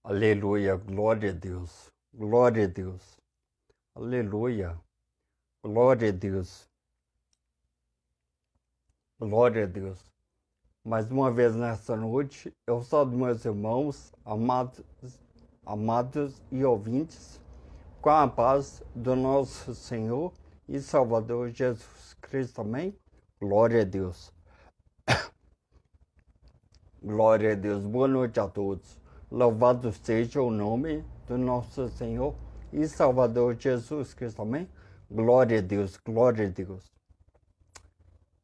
Aleluia, glória a Deus, glória a Deus, aleluia, glória a Deus, glória a Deus. Mais uma vez nessa noite, eu saúdo meus irmãos, amados e ouvintes, com a paz do nosso Senhor e Salvador Jesus Cristo, amém? Glória a Deus, glória a Deus, boa noite a todos. Louvado seja o nome do nosso Senhor e Salvador Jesus Cristo, amém? Glória a Deus, glória a Deus.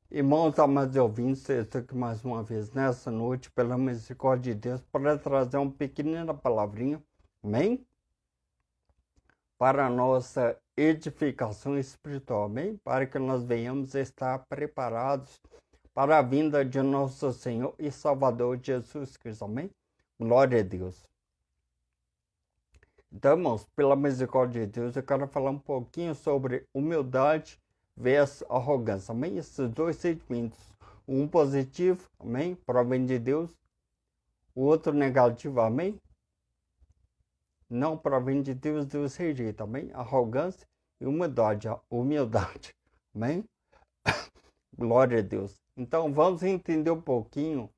Irmãos, amados e ouvintes, eu estou aqui mais uma vez nessa noite, pela misericórdia de Deus, para trazer uma pequenina palavrinha, amém? Para a nossa edificação espiritual, amém? Para que nós venhamos estar preparados para a vinda de nosso Senhor e Salvador Jesus Cristo, amém? Glória a Deus. Então, irmãos, pela misericórdia de Deus, eu quero falar um pouquinho sobre humildade versus arrogância, amém? Esses dois sentimentos, um positivo, amém? Provém de Deus, o outro negativo, amém? Não provém de Deus, Deus rejeita, amém? Arrogância e humildade, amém? Glória a Deus. Então, vamos entender um pouquinho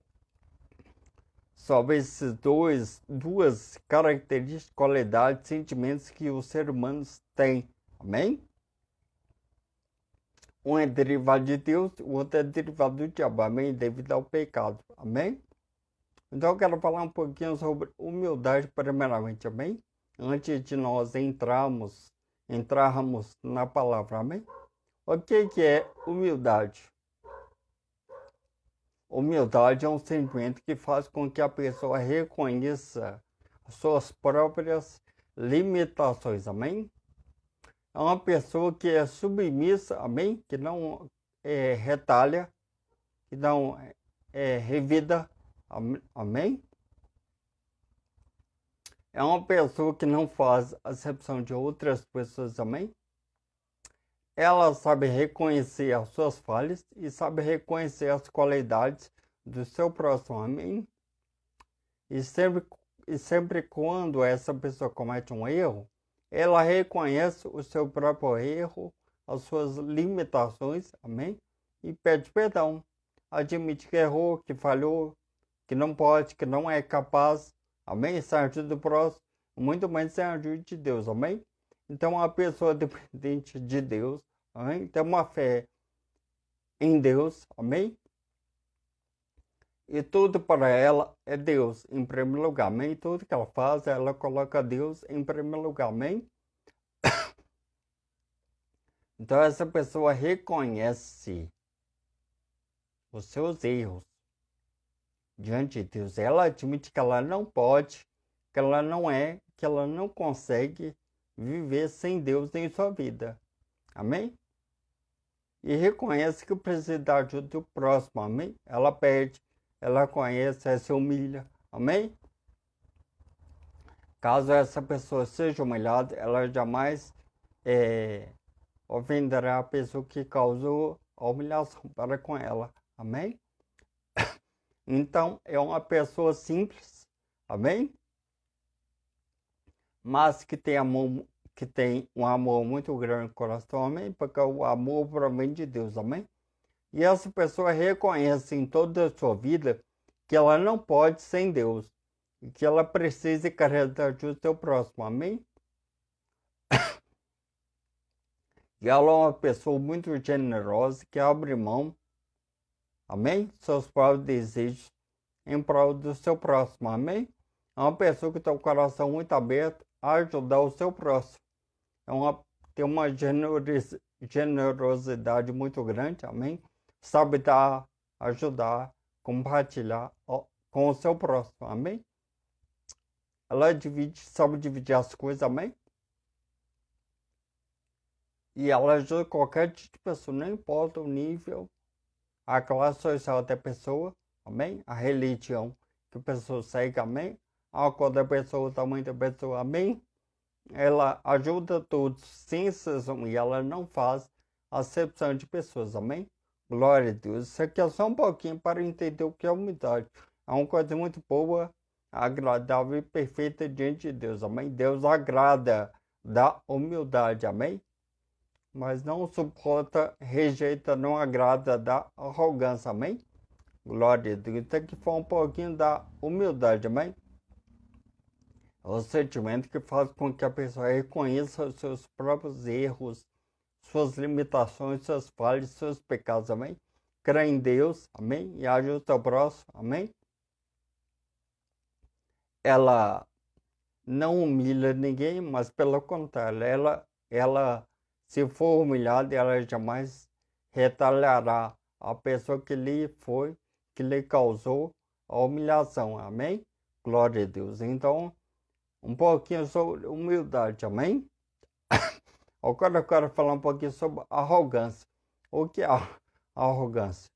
sobre esses duas características, qualidades, sentimentos que os seres humanos têm, amém? Um é derivado de Deus, o outro é derivado do diabo, amém? Devido ao pecado, amém? Então eu quero falar um pouquinho sobre humildade primeiramente, amém? Antes de nós entrarmos na palavra, amém? O que é humildade? Humildade é um sentimento que faz com que a pessoa reconheça as suas próprias limitações, amém? É uma pessoa que é submissa, amém? Que não retalha, que não revida, amém? É uma pessoa que não faz acepção de outras pessoas, amém? Ela sabe reconhecer as suas falhas e sabe reconhecer as qualidades do seu próximo, amém? E sempre quando essa pessoa comete um erro, ela reconhece o seu próprio erro, as suas limitações, amém? E pede perdão. Admite que errou, que falhou, que não pode, que não é capaz, amém? Sem a ajuda do próximo, muito mais sem a ajuda de Deus, amém? Então, uma pessoa dependente de Deus, amém? Tem uma fé em Deus, amém? E tudo para ela é Deus em primeiro lugar, amém? Tudo que ela faz, ela coloca Deus em primeiro lugar, amém? Então, essa pessoa reconhece os seus erros diante de Deus. Ela admite que ela não pode, que ela não é, que ela não consegue viver sem Deus em sua vida. Amém? E reconhece que precisa da ajuda do próximo. Amém? Ela pede, ela conhece, ela se humilha. Amém? Caso essa pessoa seja humilhada, ela jamais ofenderá a pessoa que causou a humilhação para com ela. Amém? Então, é uma pessoa simples. Amém? Mas que tem um amor muito grande no coração, amém? Porque o amor provém de Deus, amém? E essa pessoa reconhece em toda a sua vida que ela não pode sem Deus e que ela precisa carregar da ajuda do seu próximo, amém? E ela é uma pessoa muito generosa que abre mão, amém? Seus próprios desejos em prol do seu próximo, amém? É uma pessoa que tem o coração muito aberto a ajudar o seu próximo. Tem uma generosidade muito grande, amém? Sabe dar, ajudar, compartilhar com o seu próximo, amém? Ela sabe dividir as coisas, amém? E ela ajuda qualquer tipo de pessoa, não importa o nível, a classe social da pessoa, amém? A religião que a pessoa segue, amém? A cor da pessoa, o tamanho da pessoa, amém? Ela ajuda todos sem exceção e ela não faz acepção de pessoas, amém? Glória a Deus. Isso aqui é só um pouquinho para entender o que é humildade. É uma coisa muito boa agradável e perfeita diante de Deus, amém? Deus agrada da humildade, amém? Mas não suporta, rejeita, não agrada da arrogância, amém? Glória a Deus. Então aqui foi um pouquinho da humildade, amém? É o sentimento que faz com que a pessoa reconheça os seus próprios erros, suas limitações, suas falhas, seus pecados, amém? Crê em Deus, amém? E ajuda ao próximo, amém? Ela não humilha ninguém, mas pelo contrário, ela se for humilhada, ela jamais retaliará a pessoa que lhe causou a humilhação, amém? Glória a Deus. Então, um pouquinho sobre humildade, amém? Agora eu quero falar um pouquinho sobre arrogância. O que é arrogância?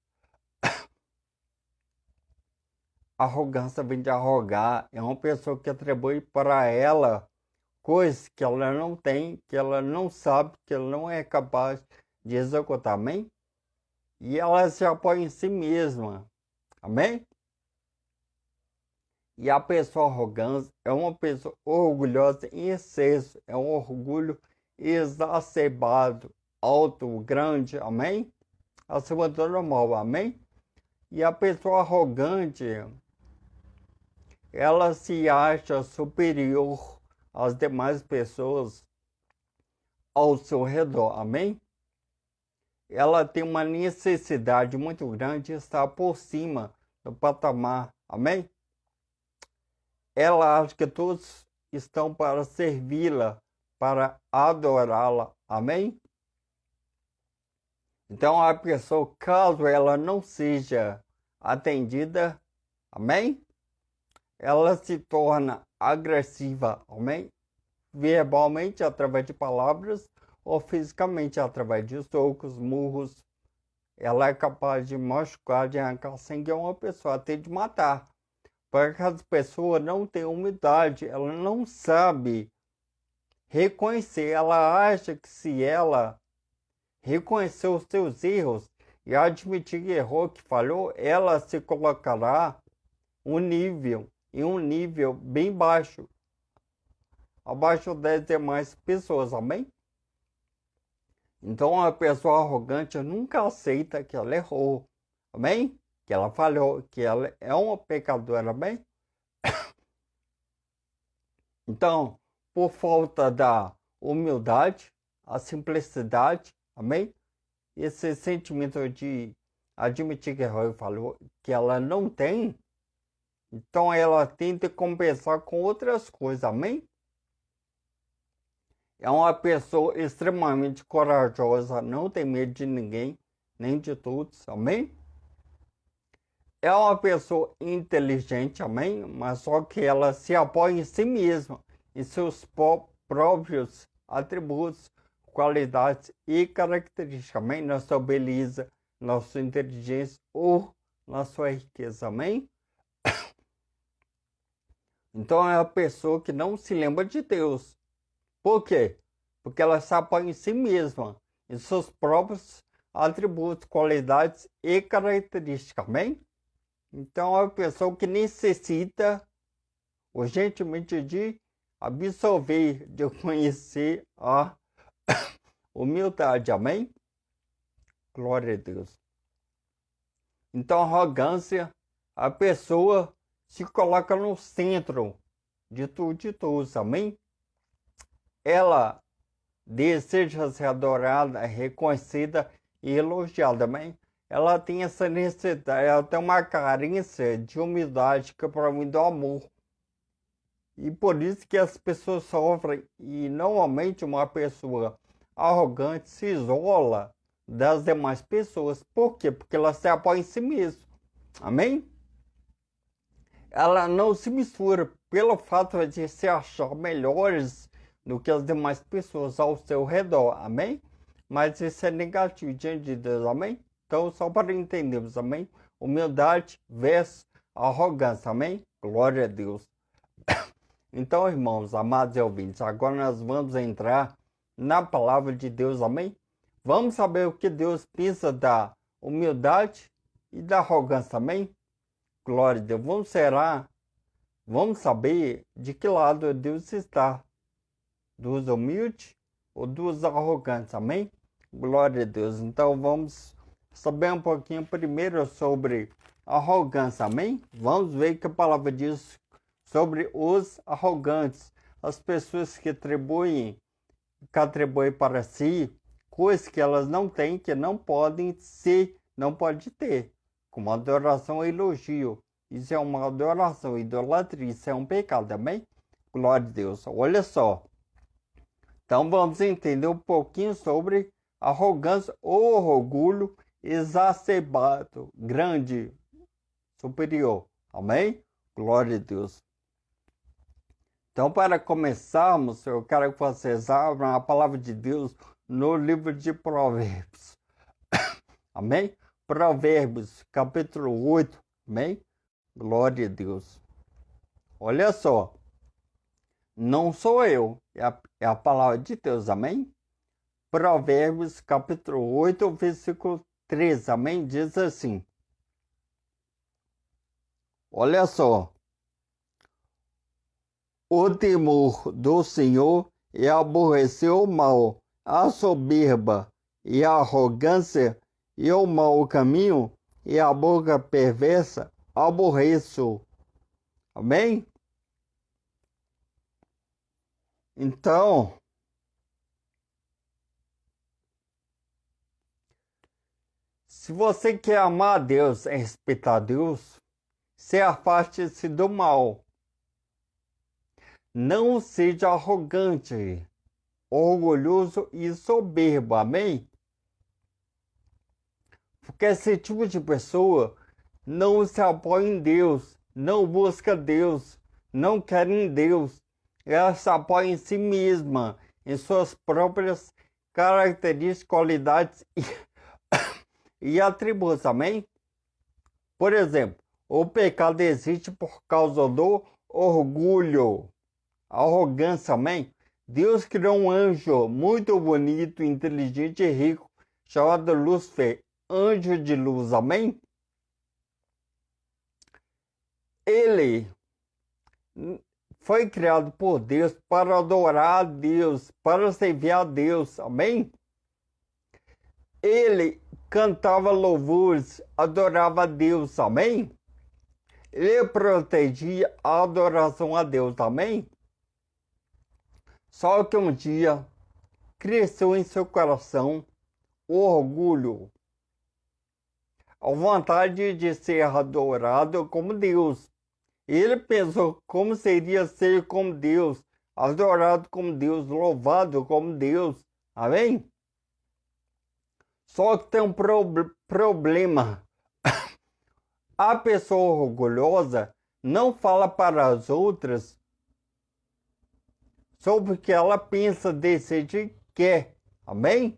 Arrogância vem de arrogar, é uma pessoa que atribui para ela coisas que ela não tem, que ela não sabe, que ela não é capaz de executar, amém? E ela se apoia em si mesma, amém? E a pessoa arrogante é uma pessoa orgulhosa em excesso, é um orgulho exacerbado, alto, grande, amém? Acima do normal, amém? E a pessoa arrogante, ela se acha superior às demais pessoas ao seu redor, amém? Ela tem uma necessidade muito grande de estar por cima do patamar, amém? Ela acha que todos estão para servi-la, para adorá-la, amém? Então a pessoa, caso ela não seja atendida, amém? Ela se torna agressiva, amém? Verbalmente, através de palavras, ou fisicamente, através de socos, murros. Ela é capaz de machucar, de arrancar sangue a uma pessoa, até de matar. Porque as pessoas não têm humildade, ela não sabe reconhecer. Ela acha que se ela reconhecer os seus erros e admitir que errou, que falhou, ela se colocará em um nível bem baixo, abaixo das demais pessoas, amém? Então a pessoa arrogante nunca aceita que ela errou, amém? Que ela falhou, que ela é uma pecadora, amém? Então, por falta da humildade, a simplicidade, amém? Esse sentimento de admitir que errou e falou, que ela não tem, então ela tenta compensar com outras coisas, amém? É uma pessoa extremamente corajosa, não tem medo de ninguém, nem de todos, amém? É uma pessoa inteligente, amém? Mas só que ela se apoia em si mesma, em seus próprios atributos, qualidades e características, amém? Na sua beleza, na sua inteligência ou na sua riqueza, amém? Então é a pessoa que não se lembra de Deus. Por quê? Porque ela se apoia em si mesma, em seus próprios atributos, qualidades e características, amém? Então é uma pessoa que necessita urgentemente de absorver, de conhecer a humildade, amém? Glória a Deus. Então arrogância, a pessoa se coloca no centro de tudo e de todos, amém? Ela deseja ser adorada, reconhecida e elogiada, amém? Ela tem essa necessidade, ela tem uma carência de humildade que provém do amor. E por isso que as pessoas sofrem. E normalmente uma pessoa arrogante se isola das demais pessoas. Por quê? Porque ela se apoia em si mesma. Amém? Ela não se mistura pelo fato de se achar melhores do que as demais pessoas ao seu redor. Amém? Mas isso é negativo diante de Deus. Amém? Então, só para entendermos. Amém? Humildade versus arrogância. Amém? Glória a Deus. Então, irmãos, amados e ouvintes, agora nós vamos entrar na palavra de Deus, amém? Vamos saber o que Deus pensa da humildade e da arrogância, amém? Glória a Deus. Vamos zerar vamos saber de que lado Deus está, dos humildes ou dos arrogantes, amém? Glória a Deus. Então vamos saber um pouquinho primeiro sobre arrogância, amém? Vamos ver o que a palavra diz sobre os arrogantes, as pessoas que atribuem para si coisas que elas não têm, que não podem ser, não pode ter, como adoração e elogio. Isso é uma adoração, idolatria, isso é um pecado, amém? Glória a Deus. Olha só. Então vamos entender um pouquinho sobre arrogância ou orgulho exacerbado, grande, superior. Amém? Glória a Deus. Então, para começarmos, eu quero que vocês abram a palavra de Deus no livro de Provérbios. Amém? Provérbios, capítulo 8. Amém? Glória a Deus. Olha só. Não sou eu, é a palavra de Deus. Amém? Provérbios, capítulo 8, versículo 13. Amém? Diz assim. Olha só. O temor do Senhor é aborrecer o mal, a soberba e a arrogância e o mau caminho e a boca perversa aborreço. Amém? Então, se você quer amar a Deus e respeitar a Deus, se afaste-se do mal. Não seja arrogante, orgulhoso e soberbo, amém? Porque esse tipo de pessoa não se apoia em Deus, não busca Deus, não quer em Deus. Ela se apoia em si mesma, em suas próprias características, qualidades e atributos, amém? Por exemplo, o pecado existe por causa do orgulho. Arrogância, amém? Deus criou um anjo muito bonito, inteligente e rico, chamado Lúcifer, anjo de luz, amém? Ele foi criado por Deus para adorar a Deus, para servir a Deus, amém? Ele cantava louvores, adorava a Deus, amém? Ele protegia a adoração a Deus, amém? Só que um dia cresceu em seu coração o orgulho, a vontade de ser adorado como Deus. Ele pensou como seria ser como Deus, adorado como Deus, louvado como Deus. Amém? Só que tem um problema. A pessoa orgulhosa não fala para as outras sobre o que ela pensa, deseja e quer. Amém?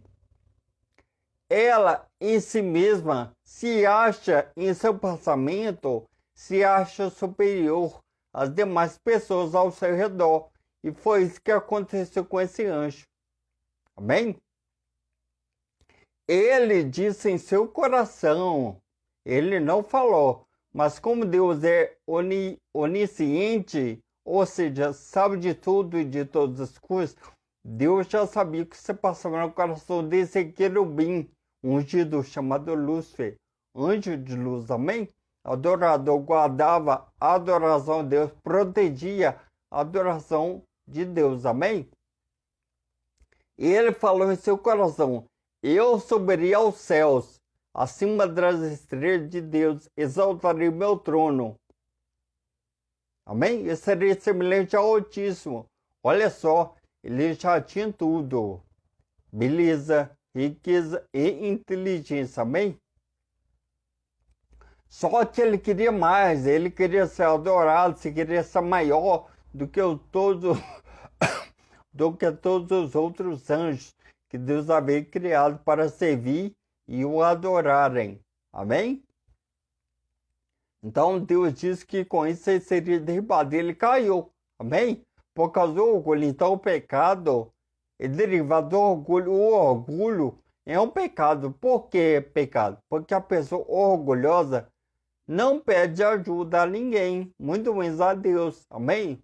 Ela em si mesma se acha, em seu pensamento, se acha superior às demais pessoas ao seu redor. E foi isso que aconteceu com esse anjo. Amém? Ele disse em seu coração, ele não falou, mas como Deus é onisciente, ou seja, sabe de tudo e de todas as coisas, Deus já sabia o que se passava no coração desse querubim ungido chamado Lúcifer, anjo de luz, amém? Adorador, guardava a adoração a Deus, protegia a adoração de Deus, amém? E ele falou em seu coração, eu subiria aos céus, acima das estrelas de Deus, exaltarei meu trono. Amém? Eu seria semelhante ao Altíssimo. Olha só, ele já tinha tudo. Beleza, riqueza e inteligência. Amém? Só que ele queria mais. Ele queria ser adorado, se queria ser maior do que todos os outros anjos que Deus havia criado para servir e o adorarem. Amém? Então Deus disse que com isso ele seria derribado. Ele caiu. Amém? Por causa do orgulho. Então o pecado é derivado do orgulho. O orgulho é um pecado. Por que pecado? Porque a pessoa orgulhosa não pede ajuda a ninguém, muito menos a Deus. Amém?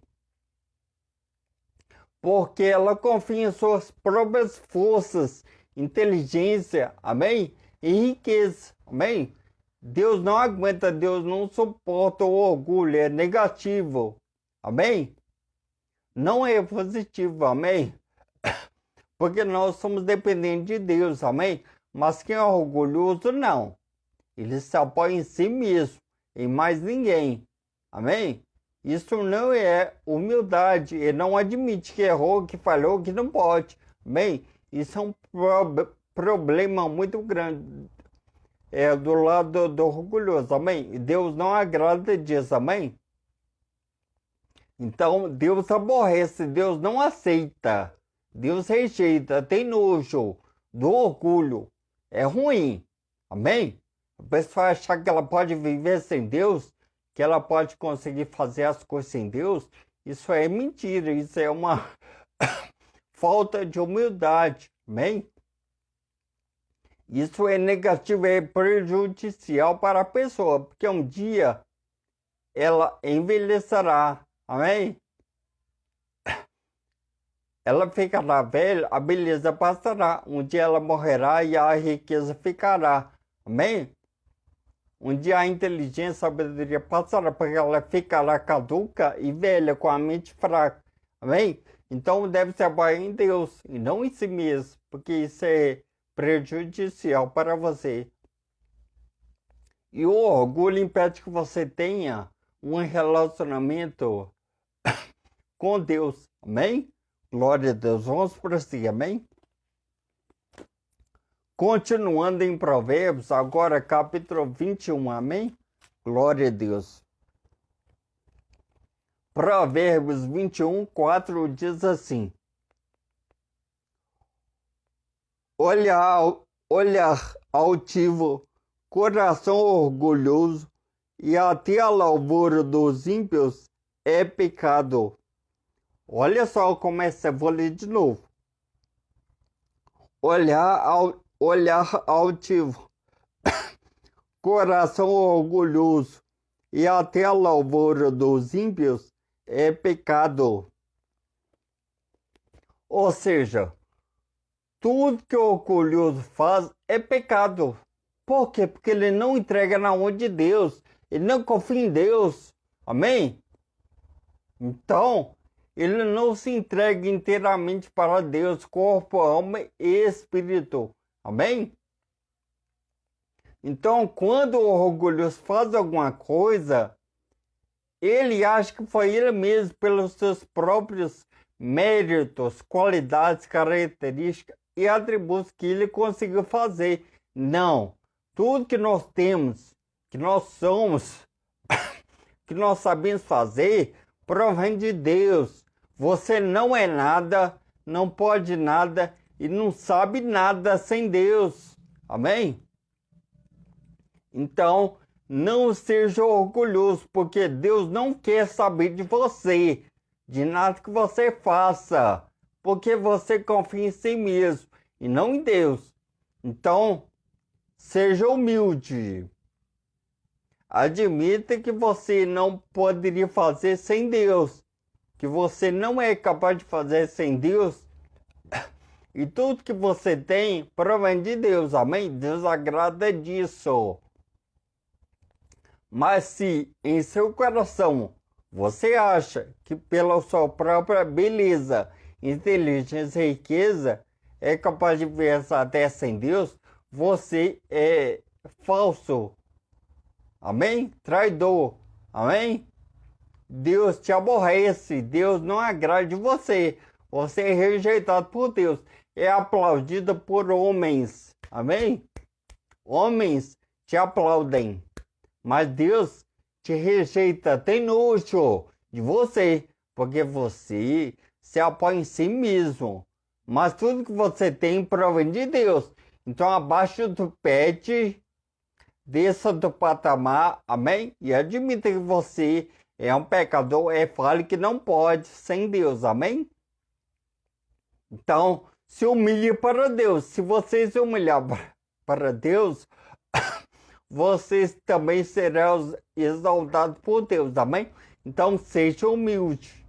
Porque ela confia em suas próprias forças, inteligência, amém? E riqueza, amém? Deus não aguenta, Deus não suporta o orgulho, é negativo, amém? Não é positivo, amém? Porque nós somos dependentes de Deus, amém? Mas quem é orgulhoso, não. Ele se apoia em si mesmo, em mais ninguém, amém? Isso não é humildade, ele não admite que errou, que falhou, que não pode, amém? Isso é um problema muito grande do lado do orgulhoso, amém? Deus não agrada disso, amém? Então, Deus aborrece, Deus não aceita, Deus rejeita, tem nojo do orgulho, é ruim, amém? A pessoa achar que ela pode viver sem Deus, que ela pode conseguir fazer as coisas sem Deus, isso é mentira, isso é uma falta de humildade, amém? Isso é negativo, é prejudicial para a pessoa, porque um dia ela envelhecerá, amém? Ela ficará velha, a beleza passará, um dia ela morrerá e a riqueza ficará, amém? Um dia a inteligência, a sabedoria passará, porque ela ficará caduca e velha, com a mente fraca. Amém? Então deve se apoiar em Deus e não em si mesmo, porque isso é prejudicial para você. E o orgulho impede que você tenha um relacionamento com Deus. Amém? Glória a Deus. Vamos prosseguir. Amém? Continuando em Provérbios, agora capítulo 21, amém? Glória a Deus. Provérbios 21, 4 diz assim: olhar altivo, coração orgulhoso e até a lavoura dos ímpios é pecado. Olha só como vou ler de novo. Olhar altivo, coração orgulhoso e até a lavoura dos ímpios é pecado. Ou seja, tudo que o orgulhoso faz é pecado. Por quê? Porque ele não entrega na mão de Deus, ele não confia em Deus. Amém? Então, ele não se entrega inteiramente para Deus, corpo, alma e espírito. Amém? Então, quando o orgulhoso faz alguma coisa, ele acha que foi ele mesmo, pelos seus próprios méritos, qualidades, características e atributos que ele conseguiu fazer. Não. Tudo que nós temos, que nós somos, que nós sabemos fazer, provém de Deus. Você não é nada, não pode nada e não sabe nada sem Deus. Amém? Então, não seja orgulhoso, porque Deus não quer saber de você, de nada que você faça, porque você confia em si mesmo e não em Deus. Então, seja humilde. Admita que você não poderia fazer sem Deus, que você não é capaz de fazer sem Deus, e tudo que você tem provém de Deus, amém? Deus agrada disso. Mas se em seu coração você acha que pela sua própria beleza, inteligência e riqueza é capaz de viver até sem Deus, você é falso. Amém? Traidor. Amém? Deus te aborrece, Deus não agrada de você. Você é rejeitado por Deus, é aplaudido por homens. Amém? Homens te aplaudem, mas Deus te rejeita, tem nojo de você, porque você se apoia em si mesmo. Mas tudo que você tem provém de Deus. Então abaixo do pé, desça do patamar, amém? E admita que você é um pecador, fale que não pode sem Deus, amém? Então, se humilhe para Deus. Se você se humilhar para Deus, vocês também serão exaltados por Deus, amém? Então seja humilde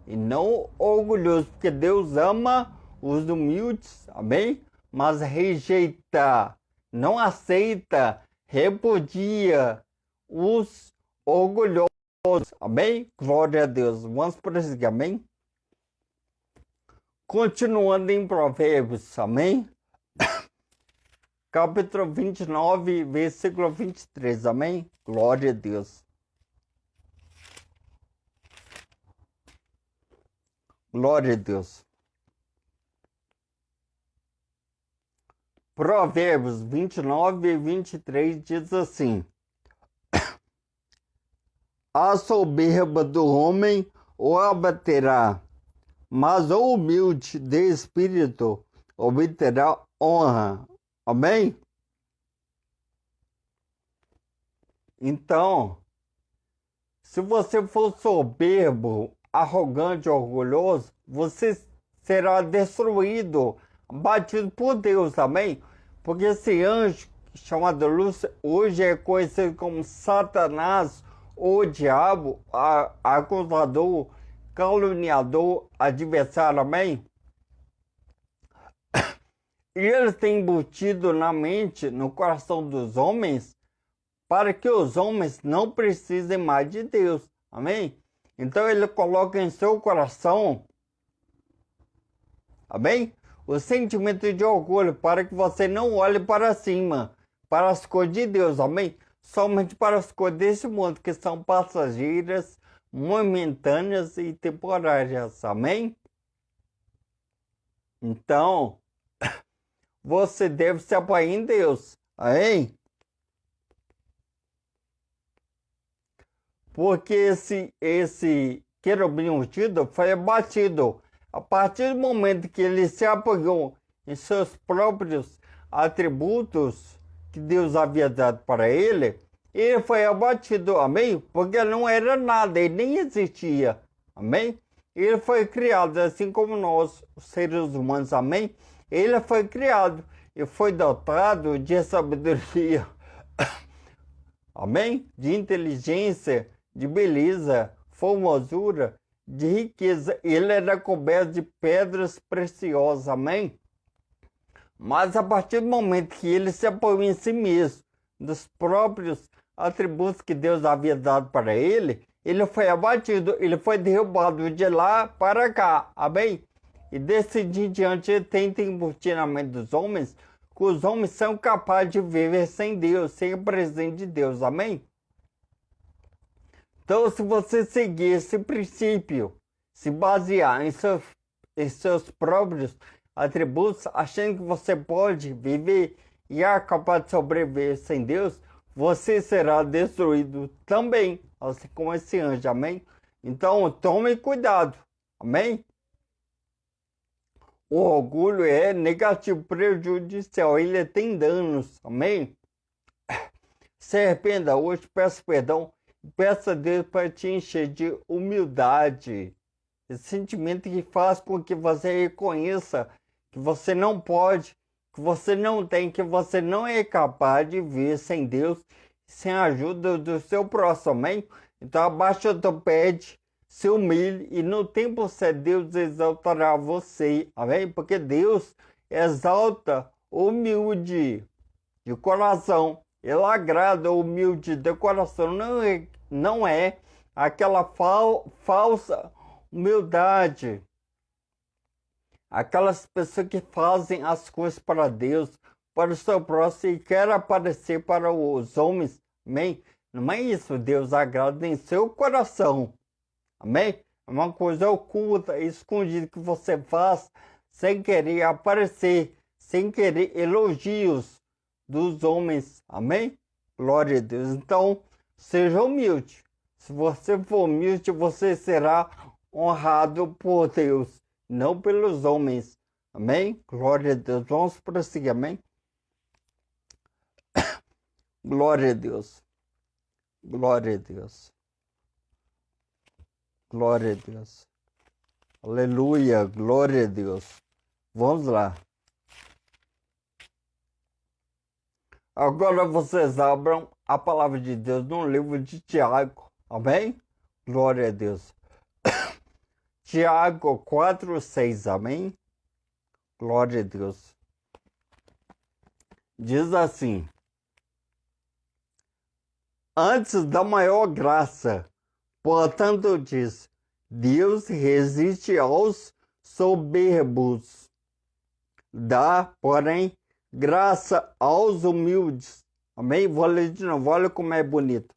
e não orgulhoso, porque Deus ama os humildes, amém? Mas rejeita, não aceita, repudia os orgulhosos, amém? Glória a Deus. Vamos prosseguir, amém? Continuando em Provérbios, amém? Capítulo 29, versículo 23, amém? Glória a Deus. Glória a Deus. Provérbios 29 e 23 diz assim: a soberba do homem o abaterá, mas o humilde de espírito obterá honra. Amém? Então, se você for soberbo, arrogante, orgulhoso, você será destruído, batido por Deus, amém? Porque esse anjo chamado Lúcifer hoje é conhecido como Satanás, o diabo, acusador, caluniador, adversário, amém? E ele tem embutido na mente, no coração dos homens, para que os homens não precisem mais de Deus, amém? Então ele coloca em seu coração, amém? O sentimento de orgulho, para que você não olhe para cima, para as coisas de Deus, amém? Somente para as coisas desse mundo, que são passageiras, momentâneas e temporárias, amém? Então, você deve se apoiar em Deus, amém? Porque esse querubim ungido foi abatido. A partir do momento que ele se apoiou em seus próprios atributos que Deus havia dado para ele, ele foi abatido, amém? Porque ele não era nada, ele nem existia, amém? Ele foi criado assim como nós, os seres humanos, amém? Ele foi criado e foi dotado de sabedoria, amém? De inteligência, de beleza, formosura, de riqueza. Ele era coberto de pedras preciosas, amém? Mas a partir do momento que ele se apoiou em si mesmo, dos próprios atributos que Deus havia dado para ele, ele foi abatido, ele foi derrubado de lá para cá, amém? E desse dia em diante ele tenta embutir na mente dos homens que os homens são capazes de viver sem Deus, sem o presente de Deus, amém? Então, se você seguir esse princípio, se basear em seus próprios atributos, achando que você pode viver e é capaz de sobreviver sem Deus, você será destruído também, assim como esse anjo, amém? Então, tome cuidado, amém? O orgulho é negativo, prejudicial, ele tem danos, amém? Se arrependa hoje, peça perdão. Peça a Deus para te encher de humildade, esse sentimento que faz com que você reconheça que você não pode, que você não tem, que você não é capaz de viver sem Deus, sem a ajuda do seu próximo, amém? Então abaixa o teu pé, se humilhe e no tempo certo Deus exaltará você, amém? Porque Deus exalta o humilde de coração. Ele agrada o humilde de coração, não é aquela falsa humildade. Aquelas pessoas que fazem as coisas para Deus, para o seu próximo e querem aparecer para os homens, amém? Não é isso, Deus agrada em seu coração, amém? É uma coisa oculta, escondida que você faz sem querer aparecer, sem querer elogios dos homens, amém? Glória a Deus. Então, seja humilde. Se você for humilde, você será honrado por Deus, não pelos homens, amém? Glória a Deus. Vamos prosseguir, amém? Glória a Deus. Glória a Deus. Glória a Deus. Aleluia, glória a Deus. Vamos lá. Agora vocês abram a palavra de Deus no livro de Tiago. Amém? Glória a Deus. Tiago 4:6. Amém? Glória a Deus. Diz assim: antes da maior graça, portanto diz, Deus resiste aos soberbos, dá, porém, graça aos humildes. Amém? Vou ler de novo, olha como é bonito.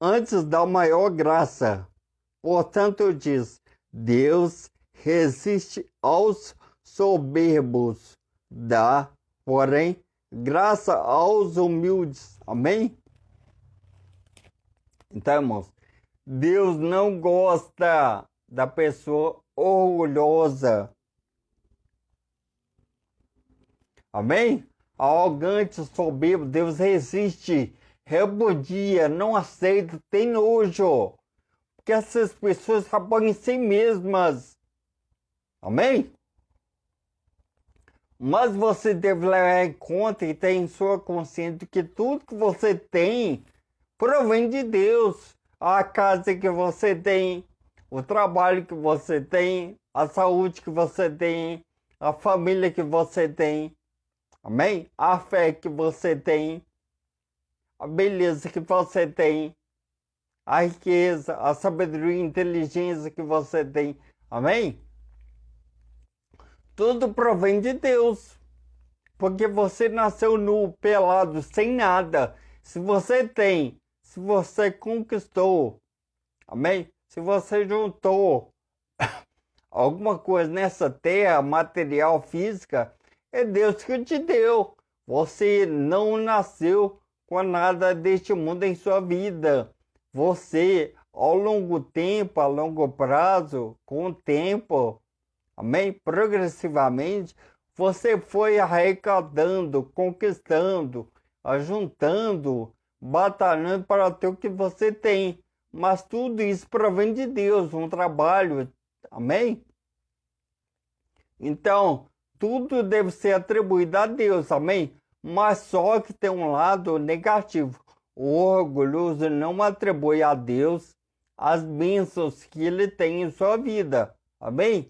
Antes da maior graça, portanto diz, Deus resiste aos soberbos, dá, porém, graça aos humildes. Amém? Então, irmãos, Deus não gosta da pessoa orgulhosa. Amém? Arrogante, soberbo, Deus resiste, repudia, não aceita, tem nojo. Porque essas pessoas apoiam em si mesmas. Amém? Mas você deve levar em conta e ter em sua consciência que tudo que você tem provém de Deus. A casa que você tem, o trabalho que você tem, a saúde que você tem, a família que você tem. Amém? A fé que você tem, a beleza que você tem, a riqueza, a sabedoria e inteligência que você tem. Amém? Tudo provém de Deus. Porque você nasceu nu, pelado, sem nada. Se você tem, se você conquistou, amém? Se você juntou alguma coisa nessa terra, material, física, é Deus que te deu. Você não nasceu com nada deste mundo em sua vida. Você, ao longo tempo, a longo prazo, com o tempo, amém? Progressivamente, você foi arrecadando, conquistando, ajuntando, batalhando para ter o que você tem. Mas tudo isso provém de Deus, um trabalho, amém? Então, tudo deve ser atribuído a Deus, amém? Mas só que tem um lado negativo. O orgulhoso não atribui a Deus as bênçãos que ele tem em sua vida, amém?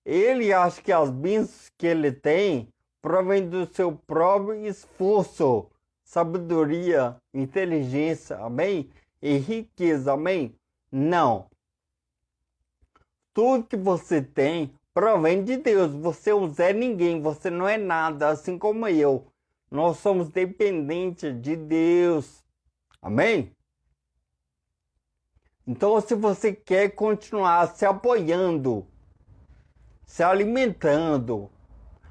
Ele acha que as bênçãos que ele tem provêm do seu próprio esforço, sabedoria, inteligência, amém? E riqueza, amém? Não. Tudo que você tem provém de Deus. Você não é ninguém, você não é nada, assim como eu. Nós somos dependentes de Deus. Amém? Então, se você quer continuar se apoiando, se alimentando,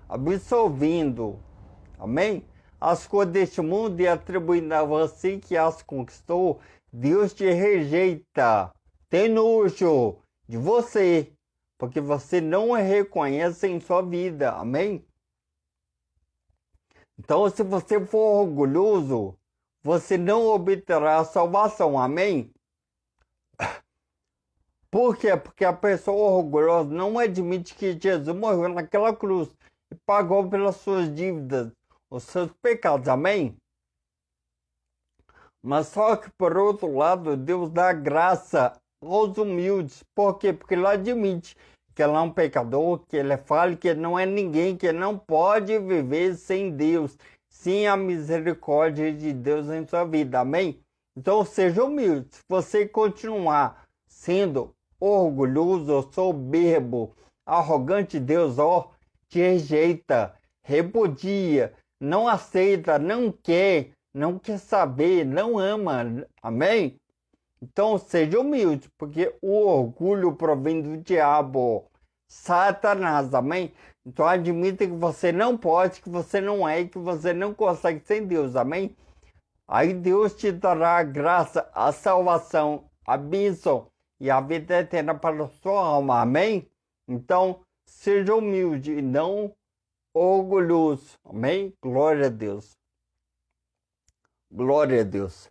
absorvendo, amém? As coisas deste mundo e atribuindo a você que as conquistou, Deus te rejeita, tem nojo de você, porque você não a reconhece em sua vida, amém? Então, se você for orgulhoso, você não obterá a salvação, amém? Por quê? Porque a pessoa orgulhosa não admite que Jesus morreu naquela cruz e pagou pelas suas dívidas, os seus pecados, amém? Mas só que por outro lado, Deus dá graça aos humildes. Por quê? Porque ele admite que ele é um pecador, que ele é falho, que ele não é ninguém, que ele não pode viver sem Deus, sem a misericórdia de Deus em sua vida, amém? Então seja humilde. Se você continuar sendo orgulhoso, soberbo, arrogante, Deus, ó, te rejeita, repudia, não aceita, não quer saber, não ama, amém? Então seja humilde, porque o orgulho provém do diabo, Satanás, amém? Então admita que você não pode, que você não é, que você não consegue sem Deus, amém? Aí Deus te dará a graça, a salvação, a bênção e a vida eterna para a sua alma, amém? Então seja humilde e não orgulhoso, amém? Glória a Deus. Glória a Deus.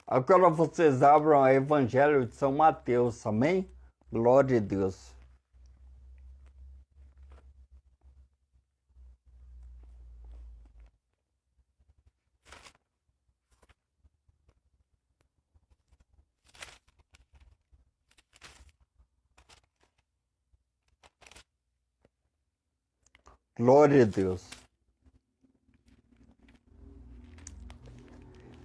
Agora vocês abram o Evangelho de São Mateus, amém? Glória a Deus. Glória a Deus.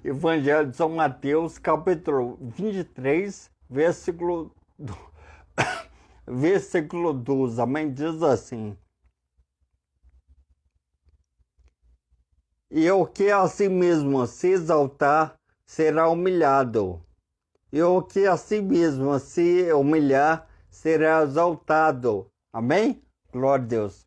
Evangelho de São Mateus, capítulo 23, versículo 12. Amém? Diz assim: E o que a si mesmo se exaltar, será humilhado. E o que a si mesmo se humilhar, será exaltado. Amém? Glória a Deus.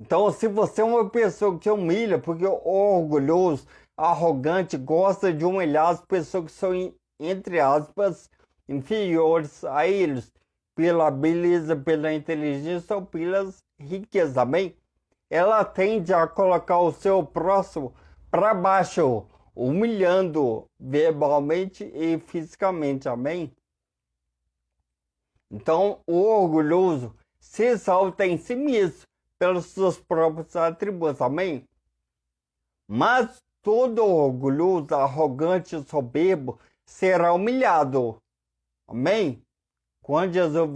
Então, se você é uma pessoa que humilha, porque o orgulhoso, arrogante, gosta de humilhar as pessoas que são, entre aspas, inferiores a eles, pela beleza, pela inteligência ou pelas riquezas, amém? Ela tende a colocar o seu próximo para baixo, humilhando verbalmente e fisicamente, amém? Então, o orgulhoso se exalta em si mesmo pelos seus próprios atributos, amém? Mas todo orgulhoso, arrogante e soberbo será humilhado, amém? Quando Jesus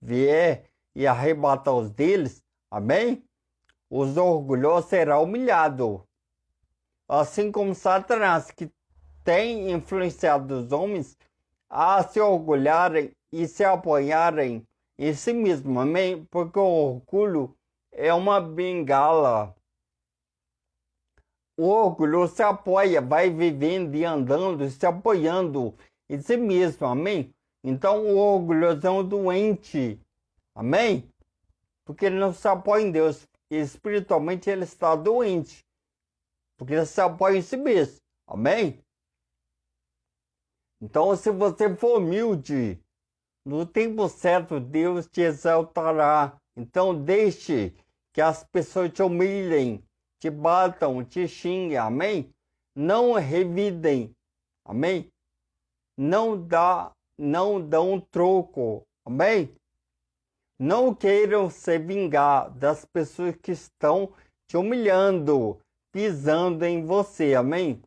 vier e arrebatar os deles, amém? Os orgulhosos serão humilhados. Assim como Satanás, que tem influenciado os homens a se orgulharem e se apoiarem em si mesmo, amém? Porque o orgulho é uma bengala. O orgulho se apoia, vai vivendo e andando, se apoiando em si mesmo, amém? Então o orgulhoso é um doente, amém? Porque ele não se apoia em Deus, espiritualmente ele está doente, porque ele se apoia em si mesmo, amém? Então, se você for humilde, no tempo certo, Deus te exaltará. Então, deixe que as pessoas te humilhem, te batam, te xinguem, amém? Não revidem, amém? Não dão troco, amém? Não queiram se vingar das pessoas que estão te humilhando, pisando em você, amém?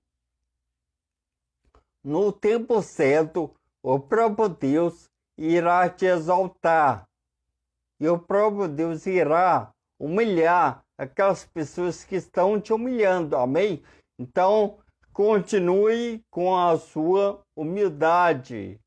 No tempo certo, o próprio Deus irá te exaltar. E o próprio Deus irá humilhar aquelas pessoas que estão te humilhando. Amém? Então, continue com a sua humildade.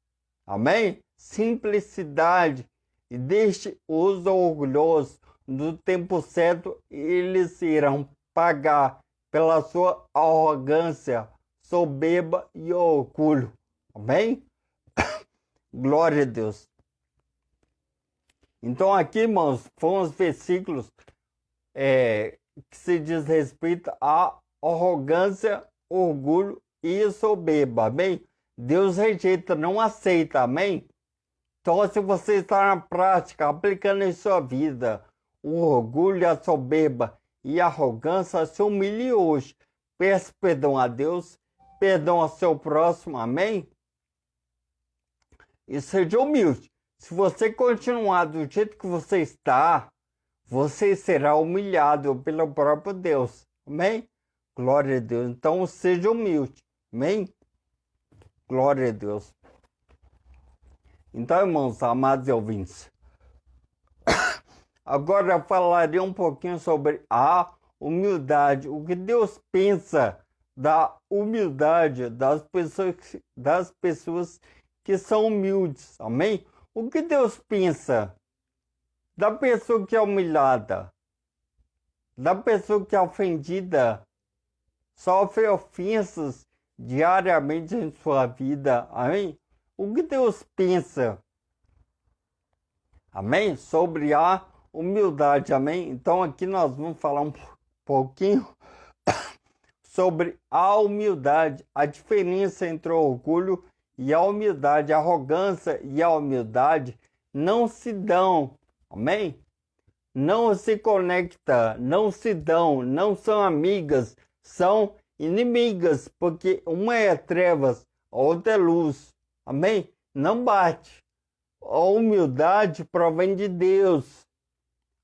Amém? Simplicidade. E deixe os orgulhosos. No tempo certo, eles irão pagar pela sua arrogância, soberba e orgulho. Amém? Glória a Deus. Então aqui, irmãos, foram os versículos que se diz respeito à arrogância, orgulho e soberba. Amém? Deus rejeita, não aceita. Amém? Então, se você está na prática, aplicando em sua vida o orgulho, a soberba e a arrogância, se humilhe hoje. Peça perdão a Deus, perdão ao seu próximo, amém? E seja humilde. Se você continuar do jeito que você está, você será humilhado pelo próprio Deus, amém? Glória a Deus. Então, seja humilde, amém? Glória a Deus. Então, irmãos, amados e ouvintes, agora eu falarei um pouquinho sobre a humildade, o que Deus pensa da humildade das pessoas que são humildes, amém? O que Deus pensa da pessoa que é humilhada, da pessoa que é ofendida, sofre ofensas diariamente em sua vida, amém? O que Deus pensa, amém? Sobre a humildade, amém? Então aqui nós vamos falar um pouquinho sobre a humildade, a diferença entre o orgulho e a humildade. A arrogância e a humildade não se dão, amém? Não se conectam, não se dão, não são amigas, são inimigas, porque uma é trevas, a outra é luz, amém? Não bate. A humildade provém de Deus.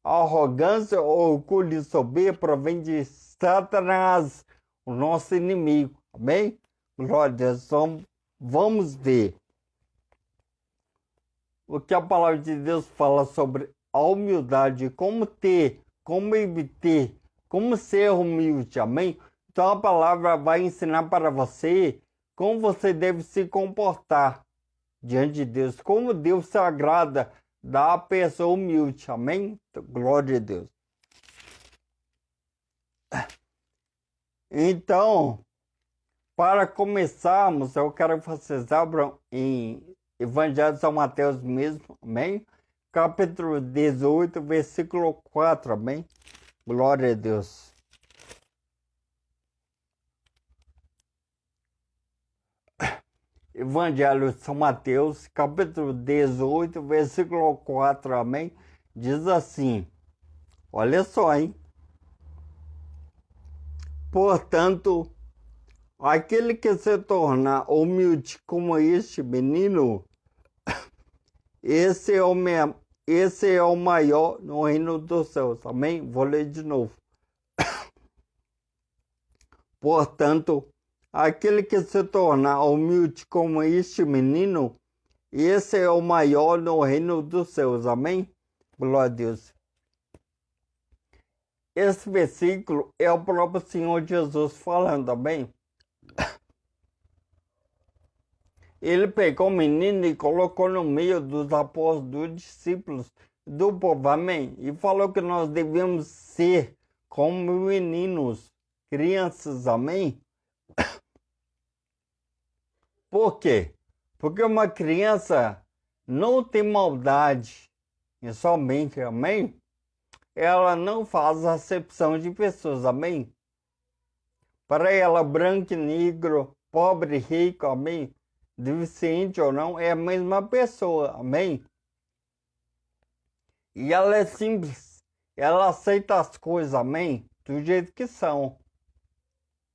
A arrogância, o orgulho e soberba provém de Satanás, o nosso inimigo. Amém? Glória a Deus. Então, vamos ver o que a palavra de Deus fala sobre a humildade, como obter, como ser humilde, amém? Então a palavra vai ensinar para você como você deve se comportar diante de Deus, como Deus se agrada da pessoa humilde, amém? Glória a Deus. Então, para começarmos, eu quero que vocês abram em Evangelho de São Mateus mesmo, amém? Capítulo 18, versículo 4, amém? Glória a Deus. Evangelho de São Mateus, capítulo 18, versículo 4, amém? Diz assim, olha só, hein? Portanto, aquele que se torna humilde como este menino, esse é o maior no reino dos céus, amém? Vou ler de novo. Portanto, aquele que se torna humilde como este menino, esse é o maior no reino dos céus. Amém? Glória a Deus. Esse versículo é o próprio Senhor Jesus falando, amém? Ele pegou o menino e colocou no meio dos apóstolos, dos discípulos, do povo, amém? E falou que nós devemos ser como meninos, crianças, amém? Por quê? Porque uma criança não tem maldade em sua mente, amém? Ela não faz acepção de pessoas, amém? Para ela, branco e negro, pobre e rico, amém? Deficiente ou não, é a mesma pessoa, amém? E ela é simples, ela aceita as coisas, amém? Do jeito que são,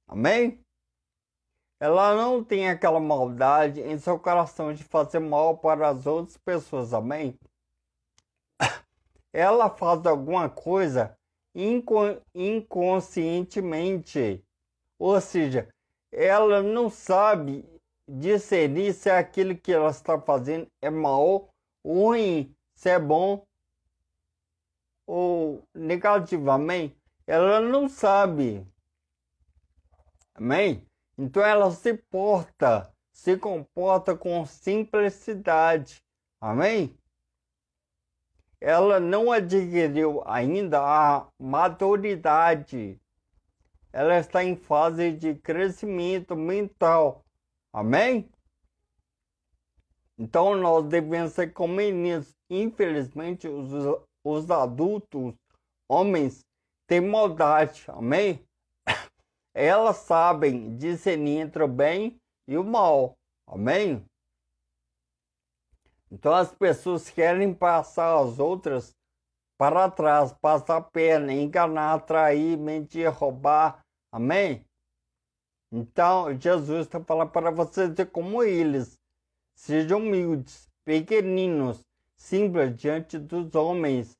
amém? Ela não tem aquela maldade em seu coração de fazer mal para as outras pessoas, amém? Ela faz alguma coisa inconscientemente, ou seja, ela não sabe discernir se aquilo que ela está fazendo é mal ou ruim, se é bom ou negativo, amém? Ela não sabe, amém? Então ela se comporta com simplicidade, amém? Ela não adquiriu ainda a maturidade, ela está em fase de crescimento mental, amém? Então nós devemos ser como meninos. Infelizmente os adultos, homens, têm maldade, amém? Elas sabem discernir entre o bem e o mal, amém? Então as pessoas querem passar as outras para trás, passar a perna, enganar, trair, mentir, roubar, amém? Então Jesus está falando para vocês ser como eles, sejam humildes, pequeninos, simples diante dos homens.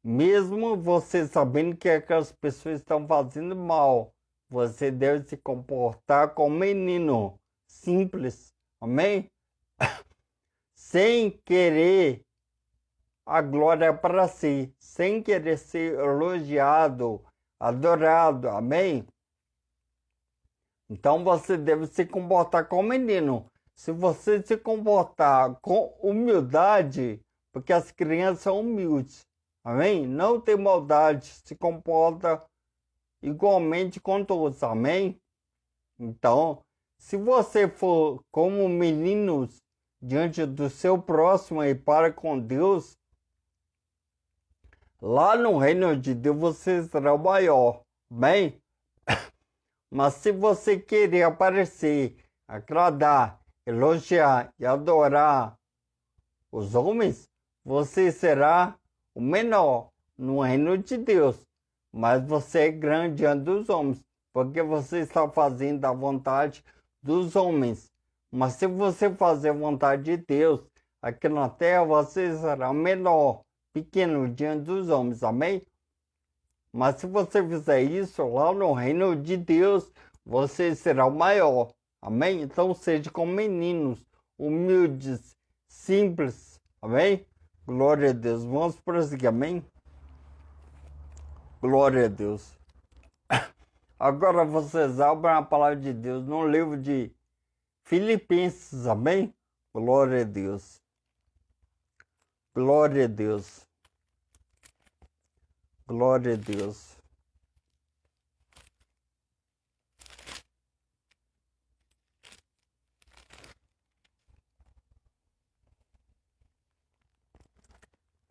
Mesmo você sabendo que aquelas pessoas estão fazendo mal, você deve se comportar como menino, simples, amém? Sem querer a glória para si, sem querer ser elogiado, adorado, amém? Então você deve se comportar como menino. Se você se comportar com humildade, porque as crianças são humildes, amém? Não tem maldade, se comporta igualmente com todos, amém? Então, se você for como meninos diante do seu próximo e para com Deus, lá no reino de Deus você será o maior, amém? Mas se você querer aparecer, agradar, elogiar e adorar os homens, você será o menor no reino de Deus. Mas você é grande diante dos homens, porque você está fazendo a vontade dos homens. Mas se você fazer a vontade de Deus, aqui na terra você será o menor, pequeno diante dos homens, amém? Mas se você fizer isso lá no reino de Deus, você será o maior, amém? Então seja como meninos, humildes, simples, amém? Glória a Deus. Vamos prosseguir, amém? Glória a Deus. Agora vocês abrem a palavra de Deus no livro de Filipenses, amém? Glória a Deus. Glória a Deus. Glória a Deus.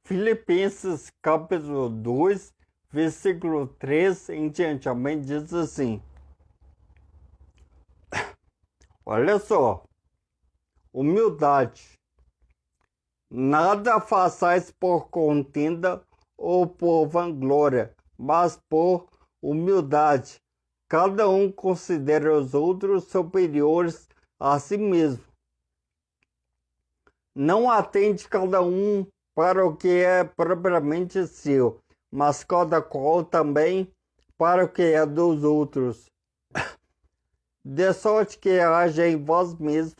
Filipenses capítulo 2, versículo 3 em diante, amém? Diz assim. Olha só. Humildade. Nada façais por contenda ou por vanglória, mas por humildade. Cada um considera os outros superiores a si mesmo. Não atende cada um para o que é propriamente seu, mas cada qual também para o que é dos outros. De sorte que haja em vós mesmos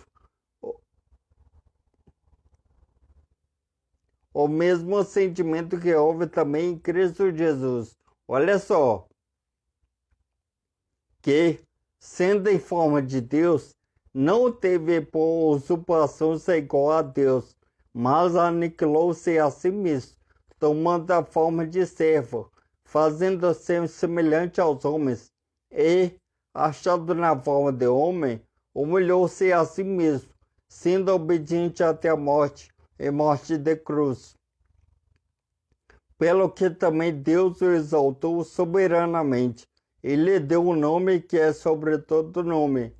o mesmo sentimento que houve também em Cristo Jesus. Olha só, que, sendo em forma de Deus, não teve por usurpação ser igual a Deus, mas aniquilou-se a si mesmo, tomando a forma de servo, fazendo-se semelhante aos homens, e, achado na forma de homem, humilhou-se a si mesmo, sendo obediente até a morte, e morte de cruz. Pelo que também Deus o exaltou soberanamente, e lhe deu um nome que é sobre todo nome,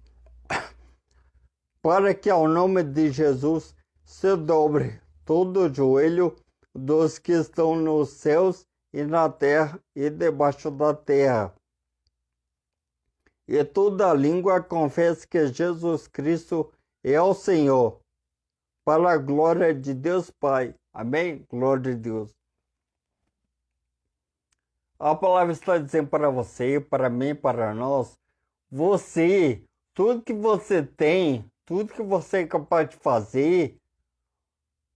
para que ao nome de Jesus se dobre todo o joelho dos que estão nos céus e na terra e debaixo da terra, e toda língua confesse que Jesus Cristo é o Senhor, para a glória de Deus Pai. Amém? Glória a Deus. A palavra está dizendo para você, para mim, para nós, tudo que você tem, tudo que você é capaz de fazer,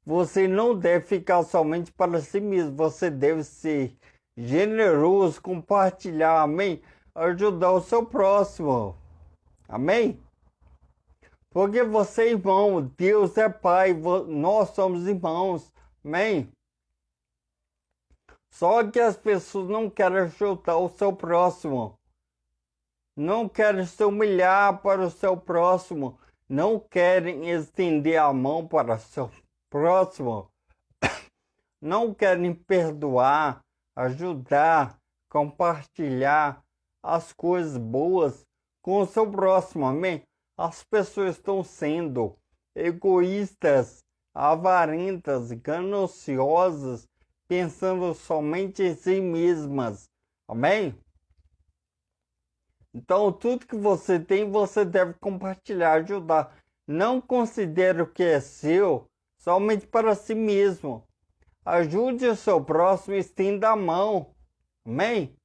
você não deve ficar somente para si mesmo, você deve ser generoso, compartilhar, amém? Ajudar o seu próximo, amém? Porque você é irmão, Deus é Pai, nós somos irmãos, amém? Só que as pessoas não querem ajudar o seu próximo, não querem se humilhar para o seu próximo, não querem estender a mão para o seu próximo, não querem perdoar, ajudar, compartilhar as coisas boas com o seu próximo, amém? As pessoas estão sendo egoístas, avarentas, gananciosas, pensando somente em si mesmas, amém? Então, tudo que você tem, você deve compartilhar, ajudar. Não considere o que é seu somente para si mesmo. Ajude o seu próximo, estenda a mão, amém?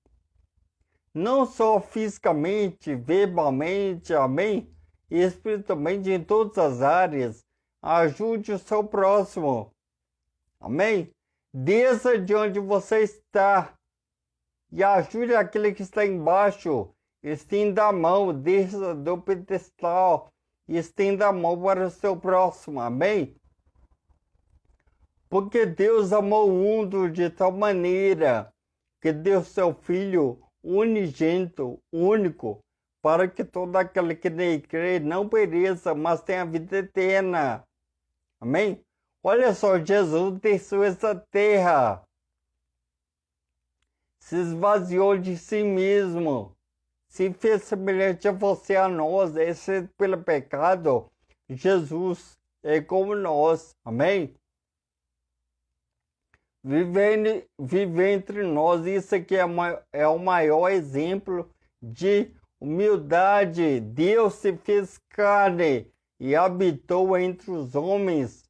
Não só fisicamente, verbalmente, amém? E espiritualmente, em todas as áreas. Ajude o seu próximo, amém? Desça de onde você está e ajude aquele que está embaixo. Estenda a mão, desça do pedestal e estenda a mão para o seu próximo, amém? Porque Deus amou o mundo de tal maneira que deu seu Filho unigênito, único, para que todo aquele que nele crê não pereça, mas tenha vida eterna. Amém? Olha só, Jesus desceu essa terra, se esvaziou de si mesmo, se fez semelhante a você, a nós, exceto pelo pecado. Jesus é como nós, amém? Viver entre nós, isso aqui é o maior exemplo de humildade. Deus se fez carne e habitou entre os homens,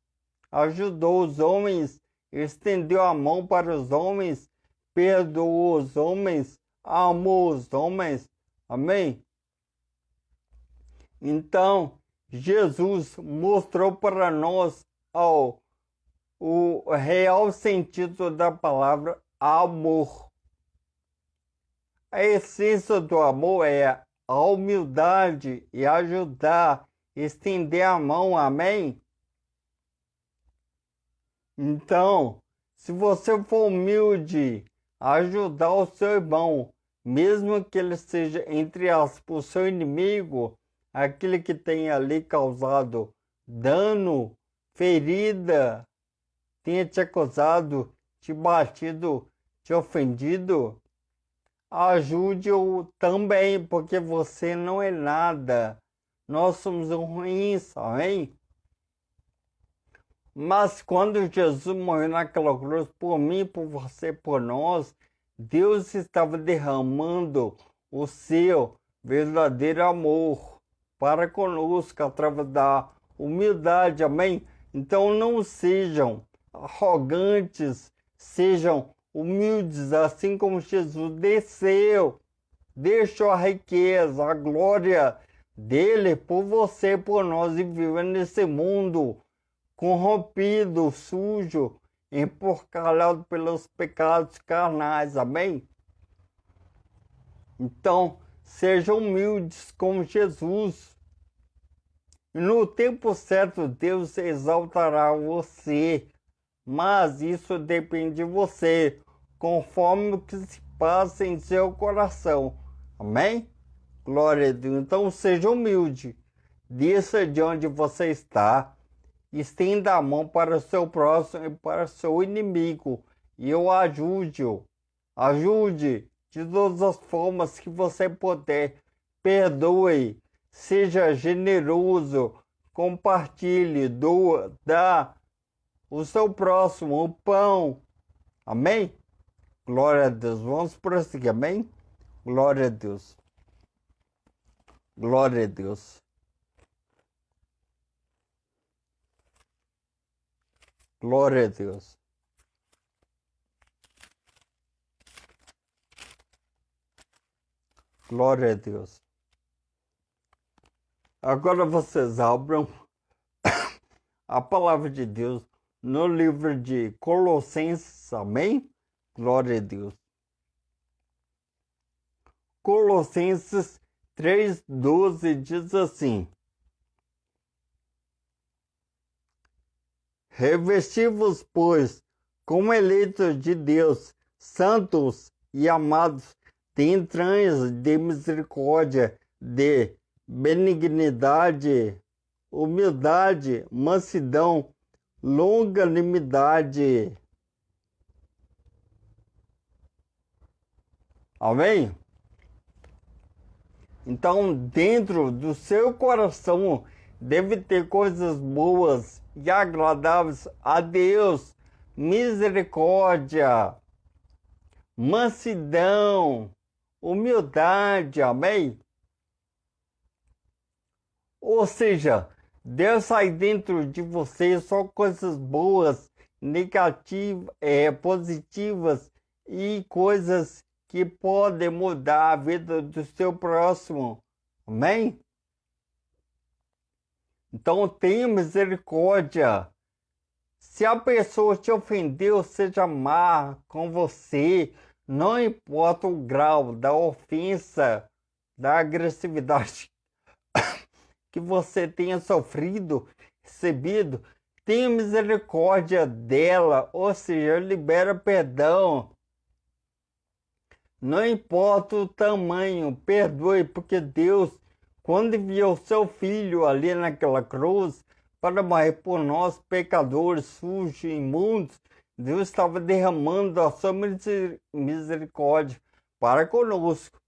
ajudou os homens, estendeu a mão para os homens, perdoou os homens, amou os homens, amém? Então, Jesus mostrou para nós o real sentido da palavra amor. A essência do amor é a humildade e ajudar, estender a mão, amém? Então, se você for humilde, ajudar o seu irmão, mesmo que ele seja, entre aspas, o seu inimigo, aquele que tenha ali causado dano, ferida, tenha te acusado, te batido, te ofendido, ajude-o também, porque você não é nada. Nós somos ruins, amém? Mas quando Jesus morreu naquela cruz por mim, por você, por nós, Deus estava derramando o seu verdadeiro amor para conosco através da humildade, amém? Então não sejam arrogantes, sejam humildes, assim como Jesus desceu, deixou a riqueza, a glória dele por você, por nós, e vive nesse mundo corrompido, sujo, emporcalhado pelos pecados carnais, amém? Então, sejam humildes como Jesus. E no tempo certo, Deus exaltará você, mas isso depende de você, conforme o que se passa em seu coração, amém? Glória a Deus. Então, seja humilde, desça de onde você está, estenda a mão para o seu próximo e para o seu inimigo, e eu ajude-o. Ajude de todas as formas que você puder. Perdoe, seja generoso, compartilhe, doa, dá o seu próximo o pão. Amém? Glória a Deus. Vamos prosseguir, amém? Glória a Deus. Glória a Deus. Glória a Deus. Glória a Deus. Agora vocês abram a palavra de Deus no livro de Colossenses, amém? Glória a Deus. Colossenses 3:12 diz assim: revesti-vos, pois, como eleitos de Deus, santos e amados, de entranhas de misericórdia, de benignidade, humildade, mansidão, longanimidade. Amém? Então, dentro do seu coração deve ter coisas boas e agradáveis a Deus, misericórdia, mansidão, humildade, amém? Ou seja, Deus sai dentro de você só coisas boas, negativas, positivas e coisas que podem mudar a vida do seu próximo. Amém? Então tenha misericórdia. Se a pessoa te ofendeu, seja má com você, não importa o grau da ofensa, da agressividade que você tenha sofrido, recebido, tenha misericórdia dela, ou seja, libera perdão. Não importa o tamanho, perdoe, porque Deus, quando enviou seu Filho ali naquela cruz para morrer por nós, pecadores, sujos, imundos, Deus estava derramando a sua misericórdia para conosco.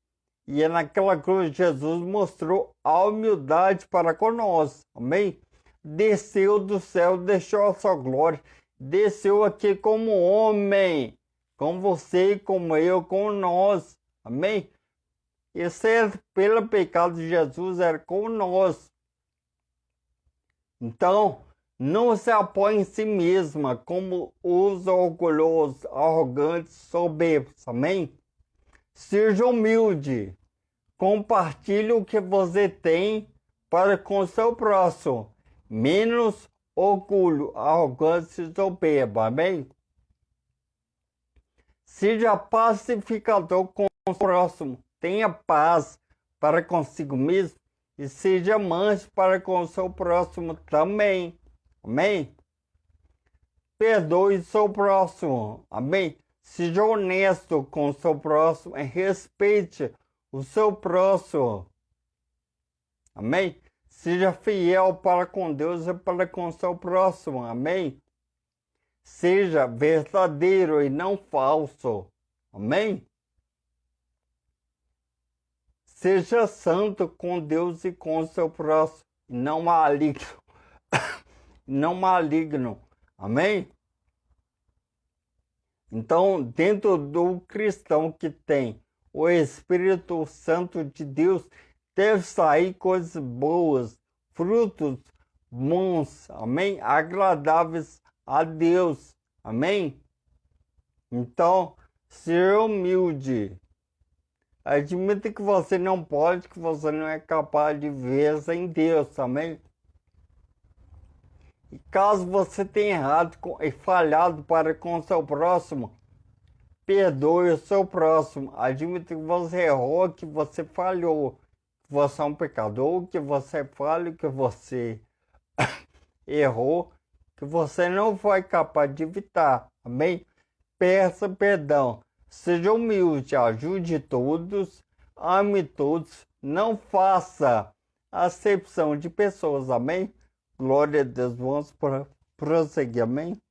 E é naquela cruz Jesus mostrou a humildade para conosco, amém? Desceu do céu, deixou a sua glória, desceu aqui como homem, com você, como eu, com nós, amém? E ser pelo pecado de Jesus era com nós. Então, não se apoie em si mesma como os orgulhosos, arrogantes, soberbos, amém? Seja humilde, compartilhe o que você tem para com o seu próximo, menos orgulho, arrogância e soberba. Amém? Seja pacificador com o próximo, tenha paz para consigo mesmo e seja manso para com o seu próximo também. Amém? Perdoe seu próximo. Amém? Seja honesto com o seu próximo e respeite o seu próximo. Amém? Seja fiel para com Deus e para com o seu próximo. Amém? Seja verdadeiro e não falso. Amém? Seja santo com Deus e com o seu próximo. Não maligno. Não maligno. Amém? Então, dentro do cristão que tem o Espírito Santo de Deus, deve sair coisas boas, frutos bons, amém? Agradáveis a Deus, amém? Então, seja humilde. Admita que você não pode, que você não é capaz de ver sem Deus, amém? E caso você tenha errado e falhado para com o seu próximo, perdoe o seu próximo. Admita que você errou, que você falhou, que você é um pecador, que você falha, que você errou, que você não foi capaz de evitar. Amém? Peça perdão. Seja humilde, ajude todos, ame todos, não faça acepção de pessoas. Amém? Glória a Deus. Vamos prosseguir. Amém?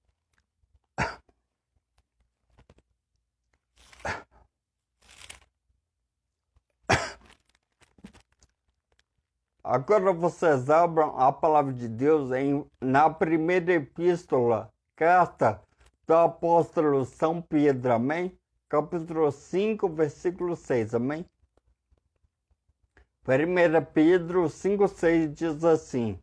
Agora vocês abram a palavra de Deus na primeira epístola, carta do apóstolo São Pedro, amém? Capítulo 5, versículo 6, amém? 1 Pedro 5, 6 diz assim: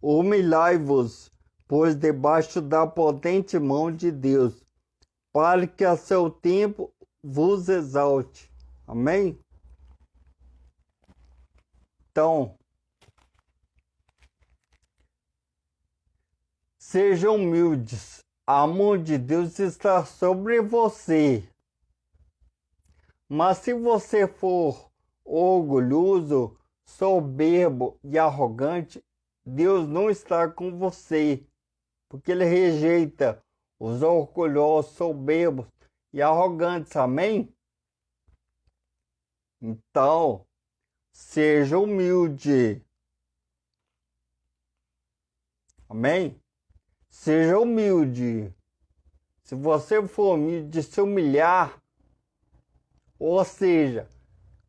humilhai-vos, pois debaixo da potente mão de Deus, para que a seu tempo vos exalte. Amém? Então, sejam humildes. A mão de Deus está sobre você. Mas se você for orgulhoso, soberbo e arrogante, Deus não está com você, porque Ele rejeita os orgulhosos, soberbos e arrogantes. Amém? Então, seja humilde. Amém? Seja humilde. Se você for humilde, se humilhar, ou seja,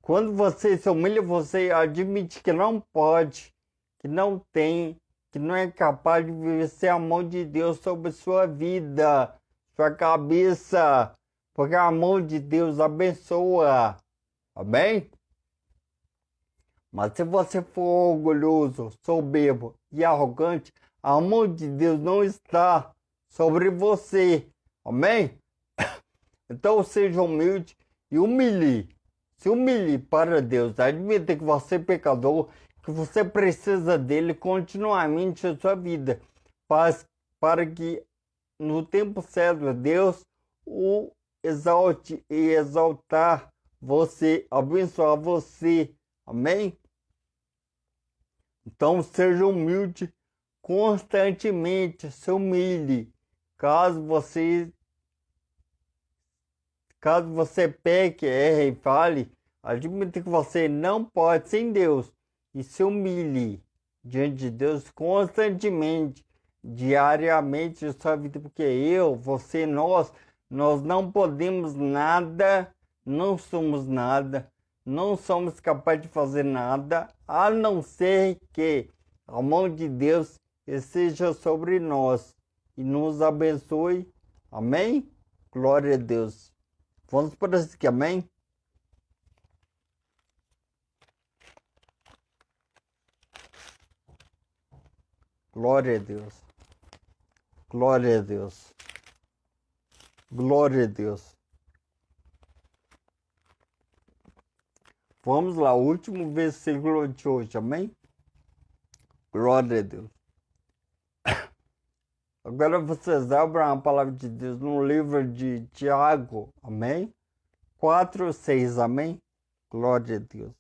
quando você se humilha, você admite que não pode, que não tem, que não é capaz de viver sem a mão de Deus sobre sua vida, sua cabeça, porque a mão de Deus abençoa. Amém? Mas se você for orgulhoso, soberbo e arrogante, a mão de Deus não está sobre você. Amém? Então seja humilde e humilhe. Se humilhe para Deus. Admita que você é pecador, que você precisa dele continuamente em sua vida. Para que no tempo certo Deus o exalte e exaltar você, abençoar você. Amém? Então seja humilde constantemente, se humilhe. Caso você peque, erre e fale, admita que você não pode sem Deus e se humilhe diante de Deus constantemente, diariamente em sua vida, porque você, nós não podemos nada, não somos nada, não somos capazes de fazer nada, a não ser que a mão de Deus esteja sobre nós e nos abençoe. Amém? Glória a Deus. Vamos por aqui, amém? Glória a Deus. Glória a Deus. Glória a Deus. Vamos lá, último versículo de hoje, amém? Glória a Deus. Agora vocês abram a palavra de Deus no livro de Tiago, amém? 4:6, amém? Glória a Deus.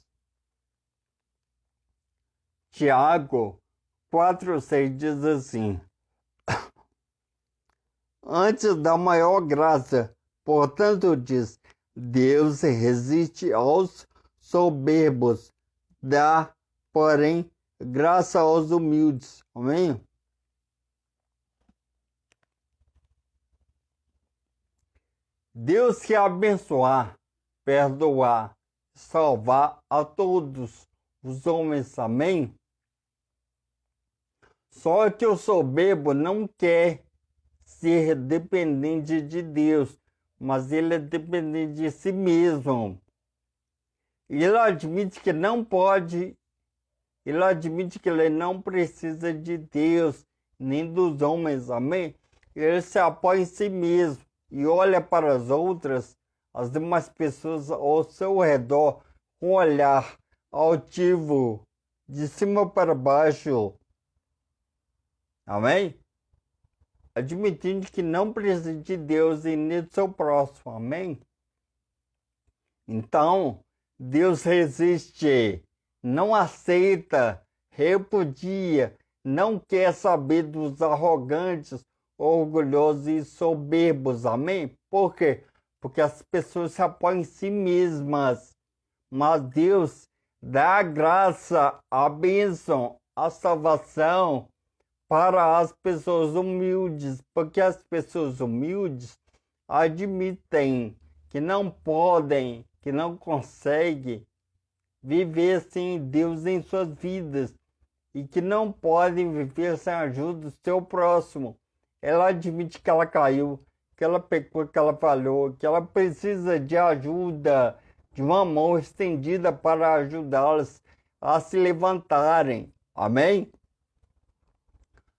Tiago 4:6 diz assim: antes da maior graça, portanto diz, Deus resiste aos soberbos, dá, porém, graça aos humildes. Amém? Deus quer abençoar, perdoar, salvar a todos os homens. Amém? Só que o soberbo não quer ser dependente de Deus, mas ele é dependente de si mesmo. Ele admite que não pode, ele admite que ele não precisa de Deus, nem dos homens, amém? Ele se apoia em si mesmo e olha para as demais pessoas ao seu redor, com um olhar altivo, de cima para baixo, amém? Admitindo que não precisa de Deus e nem do seu próximo, amém? Então, Deus resiste, não aceita, repudia, não quer saber dos arrogantes, orgulhosos e soberbos, amém? Por quê? Porque as pessoas se apoiam em si mesmas, mas Deus dá a graça, a bênção, a salvação para as pessoas humildes, porque as pessoas humildes admitem que não podem, que não conseguem viver sem Deus em suas vidas e que não podem viver sem a ajuda do seu próximo. Ela admite que ela caiu, que ela pecou, que ela falhou, que ela precisa de ajuda, de uma mão estendida para ajudá-las a se levantarem. Amém?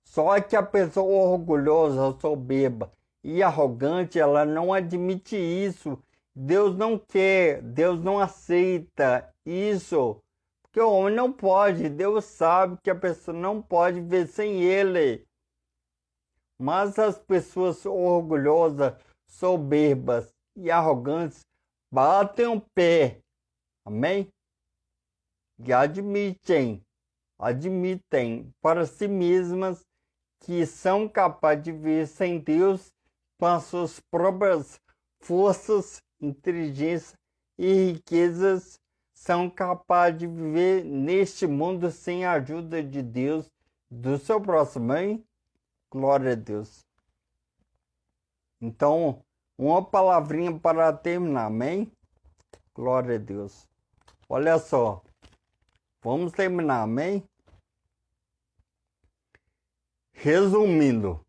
Só que a pessoa orgulhosa, soberba e arrogante, ela não admite isso. Deus não quer, Deus não aceita isso. Porque o homem não pode, Deus sabe que a pessoa não pode viver sem ele. Mas as pessoas orgulhosas, soberbas e arrogantes batem o pé, amém? E admitem para si mesmas que são capazes de viver sem Deus com as suas próprias forças, inteligência e riquezas, são capazes de viver neste mundo sem a ajuda de Deus, do seu próximo, hein? Glória a Deus. Então, uma palavrinha para terminar, amém? Glória a Deus. Olha só, vamos terminar, amém? Resumindo,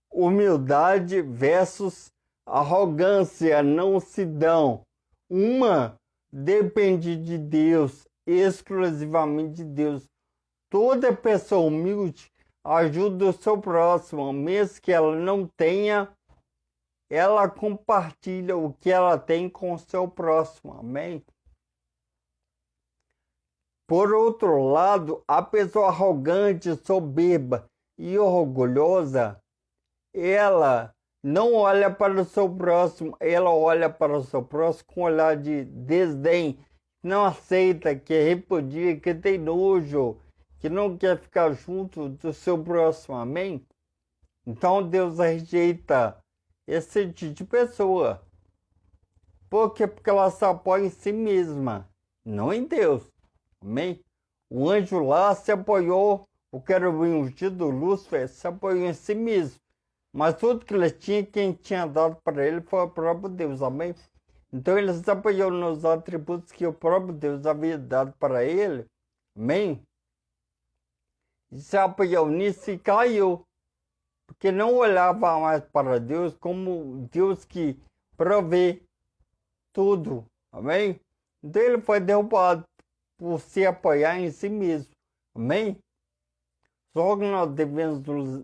humildade versus arrogância não se dão. Uma depende de Deus, exclusivamente de Deus. Toda pessoa humilde ajuda o seu próximo, mesmo que ela não tenha, ela compartilha o que ela tem com o seu próximo, amém? Por outro lado, a pessoa arrogante, soberba e orgulhosa, ela não olha para o seu próximo, ela olha para o seu próximo com um olhar de desdém, não aceita, que repudia, que tem nojo, que não quer ficar junto do seu próximo, amém? Então Deus rejeita esse tipo de pessoa. Por quê? Porque ela se apoia em si mesma, não em Deus, amém? O anjo lá se apoiou, o querubim ungido, Lúcifer, se apoiou em si mesmo. Mas tudo que ele tinha, quem tinha dado para ele foi o próprio Deus, amém? Então ele se apoiou nos atributos que o próprio Deus havia dado para ele, amém? E se apoiou nisso e caiu, porque não olhava mais para Deus como Deus que provê tudo, amém? Então ele foi derrubado por se apoiar em si mesmo, amém? Só que nós devemos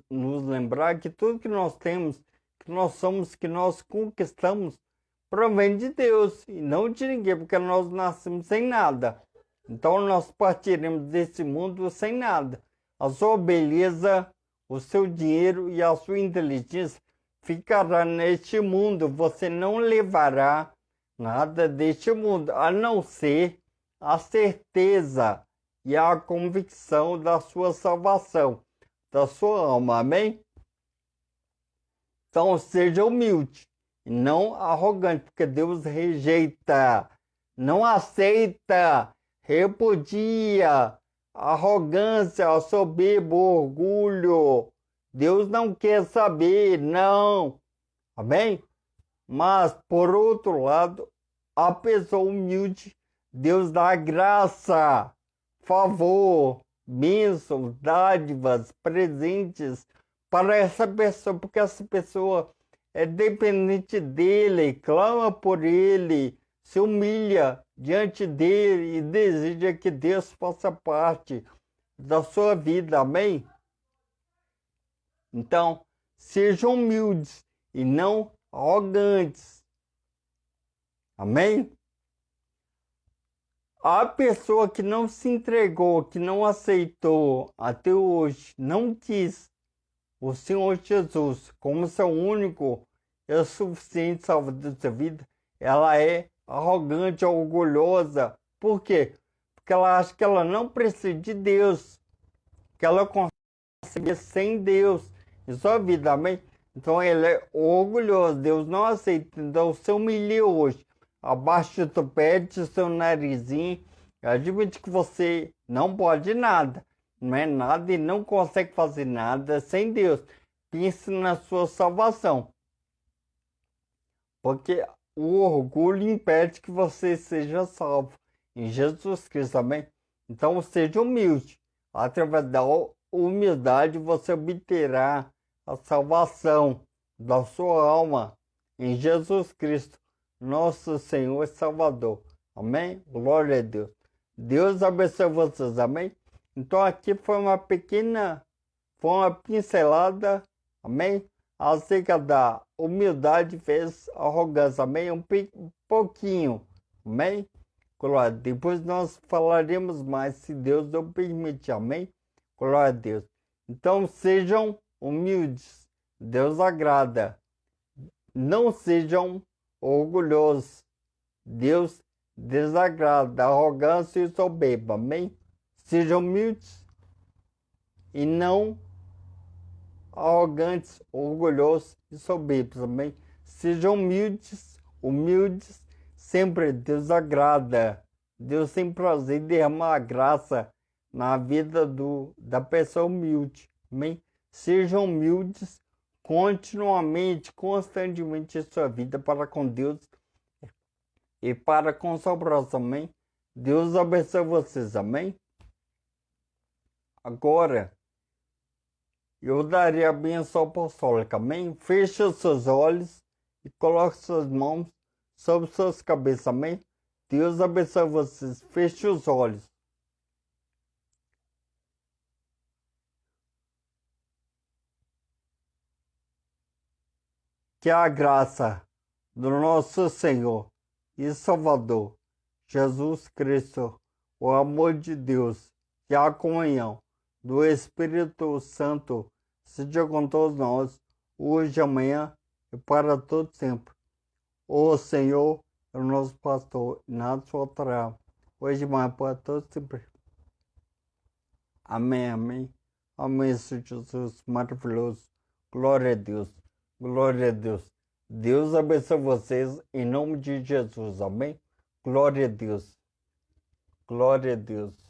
nos lembrar que tudo que nós temos, que nós somos, que nós conquistamos, provém de Deus e não de ninguém, porque nós nascemos sem nada. Então nós partiremos desse mundo sem nada. A sua beleza, o seu dinheiro e a sua inteligência ficará neste mundo. Você não levará nada deste mundo, a não ser a certeza e a convicção da sua salvação, da sua alma. Amém? Então seja humilde e não arrogante, porque Deus rejeita, não aceita, repudia a arrogância, a soberba, o orgulho. Deus não quer saber, não. Amém? Mas, por outro lado, a pessoa humilde, Deus dá graça, favor, bênçãos, dádivas, presentes para essa pessoa, porque essa pessoa é dependente dele, clama por ele, se humilha diante dele e deseja que Deus faça parte da sua vida. Amém? Então, sejam humildes e não arrogantes. Amém? A pessoa que não se entregou, que não aceitou até hoje, não quis o Senhor Jesus como seu único e suficiente salvador da sua vida, ela é arrogante, orgulhosa. Por quê? Porque ela acha que ela não precisa de Deus, que ela consegue viver sem Deus em sua vida. Amém? Então ele é orgulhoso, Deus não aceita. Então se humilhe hoje, abaixe o topete, o seu narizinho, admite que você não pode nada, não é nada e não consegue fazer nada sem Deus. Pense na sua salvação, porque o orgulho impede que você seja salvo em Jesus Cristo. Amém? Então seja humilde, através da humildade você obterá a salvação da sua alma em Jesus Cristo, nosso Senhor e Salvador. Amém? Glória a Deus. Deus abençoe vocês. Amém? Então aqui foi uma pincelada, amém? Acerca da humildade vezes arrogância, amém? Um pouquinho, amém? Glória a Deus. Depois nós falaremos mais, se Deus o permitir, amém? Glória a Deus. Então sejam humildes, Deus agrada. Não sejam orgulhosos, Deus desagrada, arrogância e soberba, amém? Sejam humildes e não arrogantes, orgulhosos e soberbos, amém? Sejam humildes, sempre Deus agrada. Deus tem prazer em derramar graça na vida da pessoa humilde, amém? Sejam humildes continuamente, constantemente em sua vida para com Deus e para com seu próximo, amém? Deus abençoe vocês, amém? Agora, eu darei a bênção apostólica, amém? Feche os seus olhos e coloque suas mãos sobre suas cabeças, amém? Deus abençoe vocês. Feche os olhos. Que a graça do nosso Senhor e Salvador Jesus Cristo, o amor de Deus e a comunhão do Espírito Santo seja com todos nós, hoje, amanhã e para todo sempre. O Senhor é o nosso pastor e nada faltará, hoje, amanhã, para todo sempre. Amém, amém. Amém, Senhor Jesus, maravilhoso. Glória a Deus, glória a Deus. Deus abençoe vocês em nome de Jesus, amém? Glória a Deus, glória a Deus.